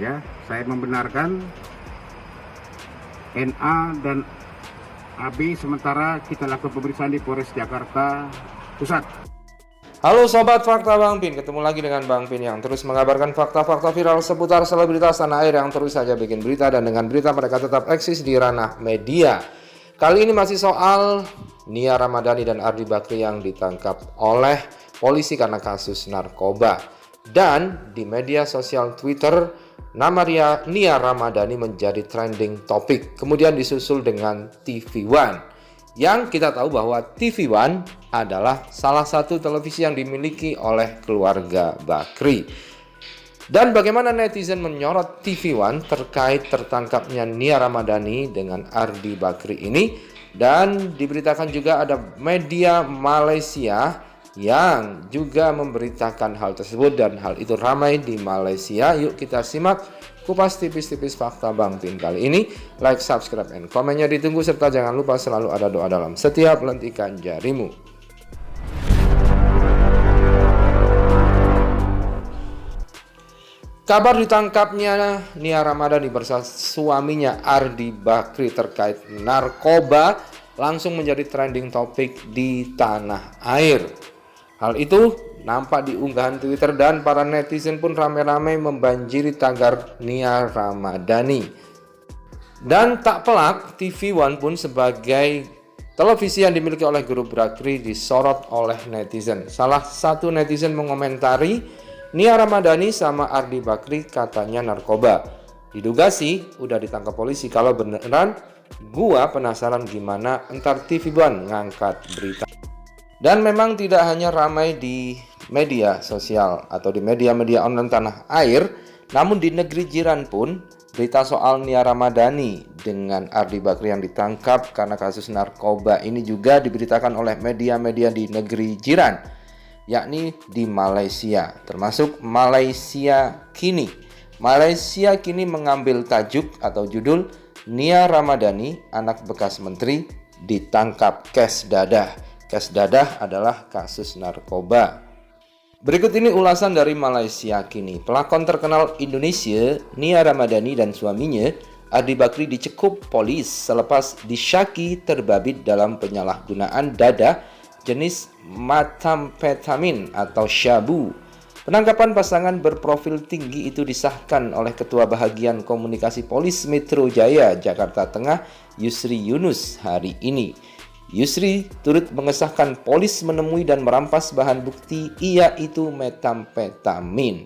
Ya, saya membenarkan NA dan AB sementara kita lakukan pemeriksaan di Polres Jakarta Pusat. Halo Sobat Fakta Bang Pin, ketemu lagi dengan Bang Pin yang terus mengabarkan fakta-fakta viral seputar selebritas tanah air yang terus saja bikin berita, dan dengan berita mereka tetap eksis di ranah media. Kali ini masih soal Nia Ramadhani dan Ardi Bakri yang ditangkap oleh polisi karena kasus narkoba. Dan di media sosial Twitter, nama Nia Ramadhani menjadi trending topik, kemudian disusul dengan TV One. Yang kita tahu bahwa TV One adalah salah satu televisi yang dimiliki oleh keluarga Bakri. Dan bagaimana netizen menyorot TV One terkait tertangkapnya Nia Ramadhani dengan Ardi Bakri ini. Dan diberitakan juga ada media Malaysia yang juga memberitakan hal tersebut, dan hal itu ramai di Malaysia. Yuk kita simak kupas tipis-tipis fakta Bang Pin kali ini. Like, subscribe, and komennya ditunggu, serta jangan lupa selalu ada doa dalam setiap lentikan jarimu. Kabar ditangkapnya Nia Ramadhani bersama suaminya Ardi Bakri terkait narkoba langsung menjadi trending topik di tanah air. Hal itu nampak di unggahan Twitter, dan para netizen pun ramai-ramai membanjiri tagar Nia Ramadhani. Dan tak pelak, TV One pun sebagai televisi yang dimiliki oleh grup Bakri disorot oleh netizen. Salah satu netizen mengomentari, Nia Ramadhani sama Ardi Bakri katanya narkoba. Diduga sih udah ditangkap polisi. Kalau beneran, gua penasaran gimana entar TV One ngangkat berita. Dan memang tidak hanya ramai di media sosial atau di media-media online tanah air, namun di negeri jiran pun berita soal Nia Ramadhani dengan Ardi Bakri yang ditangkap karena kasus narkoba ini juga diberitakan oleh media-media di negeri jiran, yakni di Malaysia, termasuk Malaysia Kini. Malaysia Kini mengambil tajuk atau judul Nia Ramadhani, anak bekas menteri, ditangkap kes dadah. Kes dadah adalah kasus narkoba. Berikut ini ulasan dari Malaysia Kini. Pelakon terkenal Indonesia Nia Ramadhani dan suaminya Ardi Bakri dicekup polis selepas disyaki terbabit dalam penyalahgunaan dadah jenis metamfetamin atau syabu. Penangkapan pasangan berprofil tinggi itu disahkan oleh Ketua Bahagian Komunikasi Polis Metro Jaya Jakarta Tengah, Yusri Yunus, hari ini. Yusri turut mengesahkan polis menemui dan merampas bahan bukti, yaitu metamfetamin.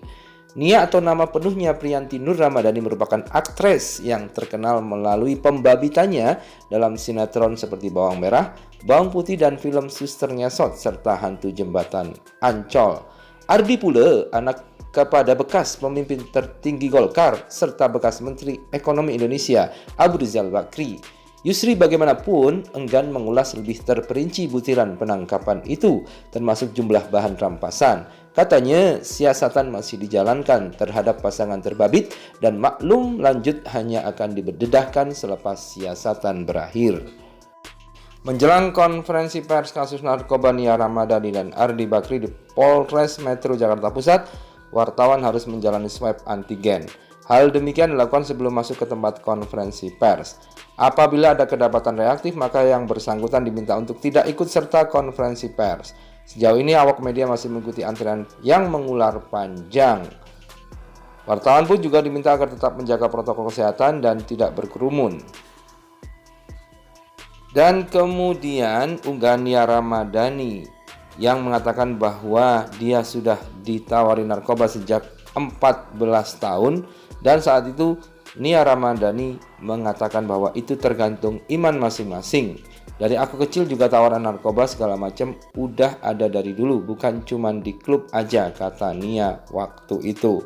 Nia atau nama penuhnya Priyanti Nur Ramadhani merupakan aktris yang terkenal melalui pembabitannya dalam sinetron seperti Bawang Merah, Bawang Putih, dan film Suster Ngesot serta Hantu Jembatan Ancol. Ardi pula anak kepada bekas pemimpin tertinggi Golkar serta bekas Menteri Ekonomi Indonesia Abu Rizal Bakri. Yusri bagaimanapun enggan mengulas lebih terperinci butiran penangkapan itu, termasuk jumlah bahan rampasan. Katanya siasatan masih dijalankan terhadap pasangan terbabit, dan maklum lanjut hanya akan dibededahkan selepas siasatan berakhir. Menjelang konferensi pers kasus narkoba Nia Ramadhani dan Ardi Bakri di Polres Metro Jakarta Pusat, wartawan harus menjalani swab antigen. Hal demikian dilakukan sebelum masuk ke tempat konferensi pers. Apabila ada kedapatan reaktif, maka yang bersangkutan diminta untuk tidak ikut serta konferensi pers. Sejauh ini awak media masih mengikuti antrian yang mengular panjang. Wartawan pun juga diminta agar tetap menjaga protokol kesehatan dan tidak berkerumun. Dan kemudian unggahan Nia Ramadhani yang mengatakan bahwa dia sudah ditawari narkoba sejak 14 tahun, dan saat itu Nia Ramadhani mengatakan bahwa itu tergantung iman masing-masing. Dari aku kecil juga tawaran narkoba segala macam udah ada dari dulu, bukan cuman di klub aja, kata Nia waktu itu.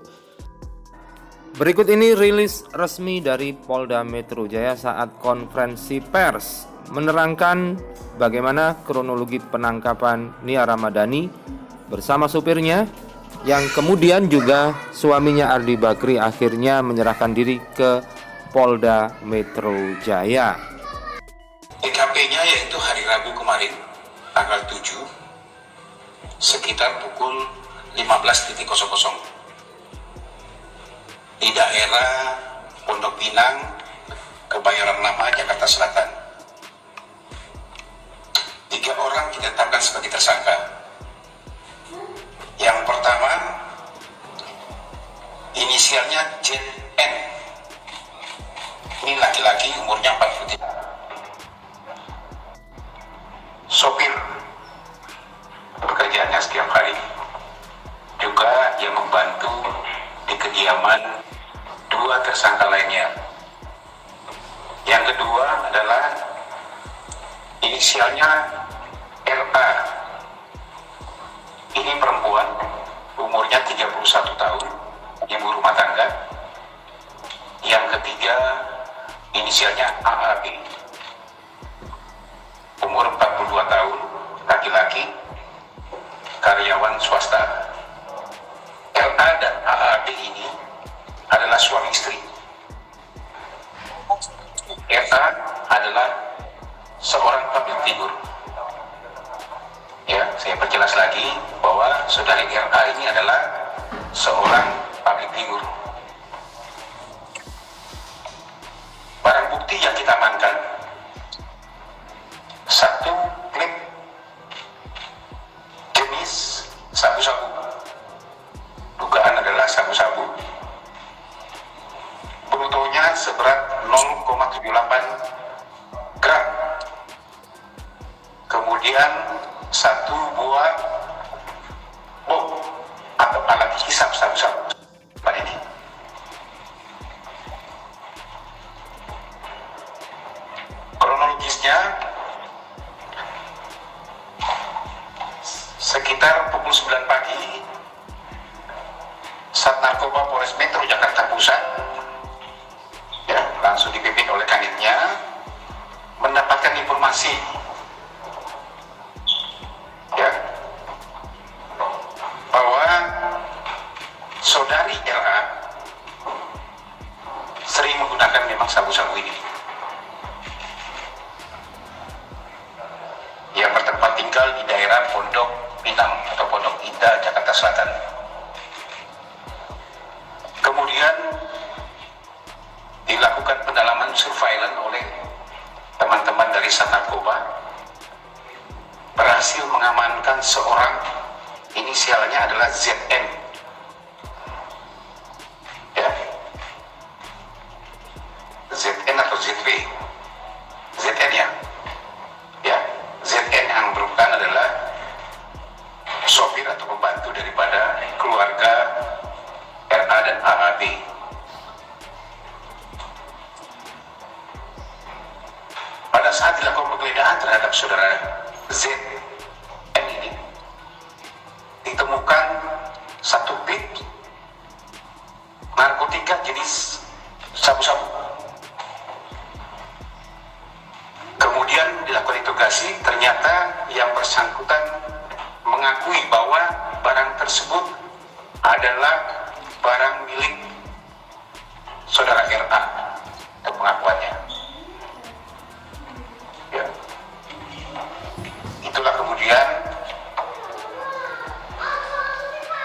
Berikut ini rilis resmi dari Polda Metro Jaya saat konferensi pers menerangkan bagaimana kronologi penangkapan Nia Ramadhani bersama supirnya, yang kemudian juga suaminya Ardi Bakri akhirnya menyerahkan diri ke Polda Metro Jaya. TKP-nya yaitu hari Rabu kemarin, tanggal 7, sekitar pukul 15.00. di daerah Pondok Pinang, Kebayoran Lama, Jakarta Selatan. 3 orang kita tetapkan sebagai tersangka. Yang pertama, inisialnya JN. Ini laki-laki, umurnya 43. Sopir, pekerjaannya setiap hari. Juga dia membantu di kediaman 2 tersangka lainnya. Yang kedua adalah inisialnya RA. Ini perempuan, umurnya 31 tahun, ibu rumah tangga. Yang ketiga inisialnya AAB, umur 42 tahun, laki-laki, karyawan swasta. RA dan AAB ini adalah suami istri. RA adalah seorang public figure. Ya, saya perjelas lagi bahwa saudari RA ini adalah seorang public figure. Barang bukti yang kita amankan, 1 klip jenis sabu-sabu. Dugaan adalah sabu-sabu. Brutonya seberat 0,78 gram. Kemudian 1 buah bom atau alat hisap sabu-sabu. Pada ini. Kronologisnya, sekitar pukul 9 pagi, Sat Narkoba Polres Metro Jakarta Pusat, ya, langsung dipimpin oleh kanitnya, mendapatkan informasi, ya, bahwa saudari RA sering menggunakan memang sabu-sabu ini, yang bertempat tinggal di daerah Pondok Pinang atau Pondok Indah, Jakarta Selatan. Kemudian dilakukan pendalaman surveillance oleh teman-teman dari Sat Narkoba, berhasil mengamankan seorang, inisialnya adalah ZN. Ya. ZN atau ZV. ZN ya. Ya, ZN yang merupakan adalah sopir atau pembantu daripada keluarga RA dan AAB. Pada saat dilakukan penggeledahan terhadap saudara ZN ini, ditemukan 1 bit narkotika jenis sabu-sabu. Kemudian dilakukan interogasi, ternyata yang bersangkutan mengakui bahwa barang tersebut adalah barang milik saudara RA. Itu pengakuannya. Ya. Itulah kemudian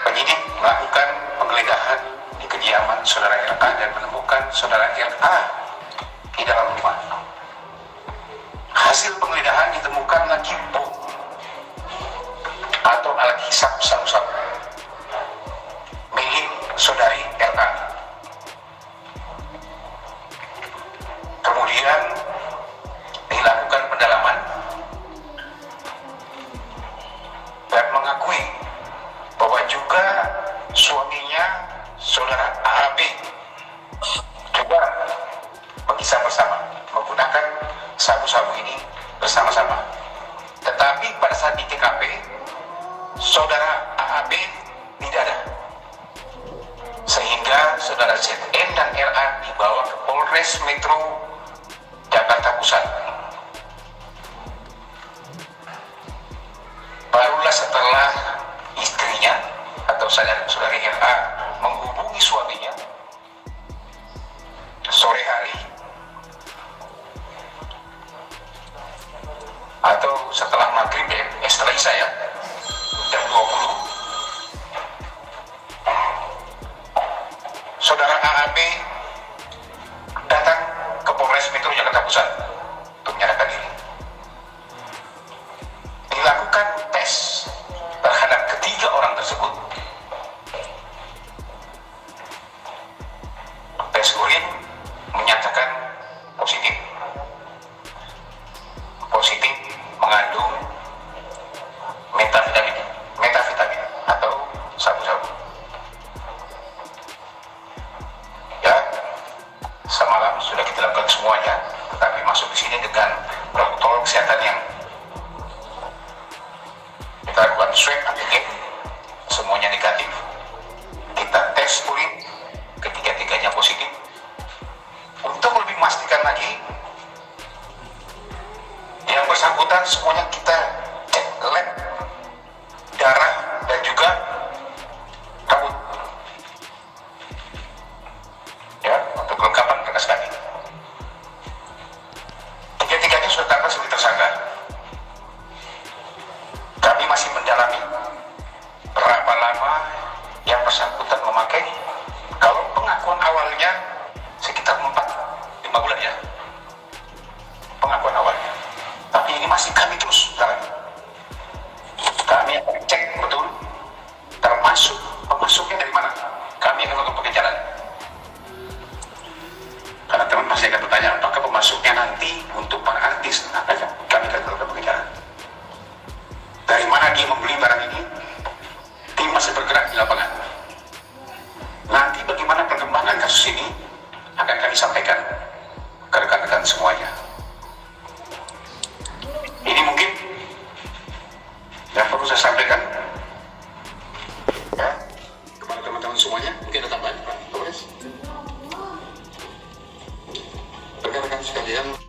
penyidik melakukan penggeledahan di kediaman saudara RA dan menemukan saudara RA di dalam rumah. Hasil penggeledahan ditemukan lagi bom atau alat hisap sabu-sabu milik saudari RA. Kemudian dilakukan pendalaman dan mengakui bahwa juga suaminya saudara AAB juga mengisap bersama, menggunakan sabu-sabu ini bersama-sama. Tetapi pada saat di TKP, saudara AAB tidak ada, sehingga saudara ZN dan RA dibawa ke Polres Metro Jakarta Pusat. Barulah setelah istrinya atau saudari RA menghubungi suaminya sore hari atau setelah maghrib, setelah Isya ya, jam 20, saudara AAB Pusat untuk menyerahkan diri. Dilakukan tes terhadap ketiga orang tersebut. Tes urin menyatakan positif mengandung metavitamin atau sabu-sabu. Ya, semalam sudah kita lakukan semuanya, tetapi masuk di sini dengan protokol kesehatan yang kita lakukan swab antigen, semuanya negatif. Kita tes urin, ketiga-tiganya positif. Untuk lebih memastikan lagi, yang bersangkutan semuanya kita cek lab darah dan juga rambut, ya, untuk kelengkapan berkas kami. Tiga-tiganya sudah tetapkan sebagai tersangka. Kami masih mendalami berapa lama yang bersangkutan memakai. Kalau pengakuan awalnya sekitar 4-5 bulan ya, pengakuan awalnya. Tapi ini masih kami terus dalami. Kami akan cek betul termasuk pemasuknya dari mana. Kami akan melakukan pengejaran. Karena teman masih akan bertanya apakah pemasuknya nanti untuk para artis. Nah, kami akan melakukan pengejaran. Dari mana dia membeli barang ini? Tim masih bergerak di lapangan. Nanti bagaimana perkembangan kasus ini akan kami sampaikan ke rekan-rekan semuanya. Ini mungkin yang perlu saya sampaikan ya kepada teman-teman semuanya. Mungkin ada tambahan Pak Kapolres, rekan-rekan sekalian.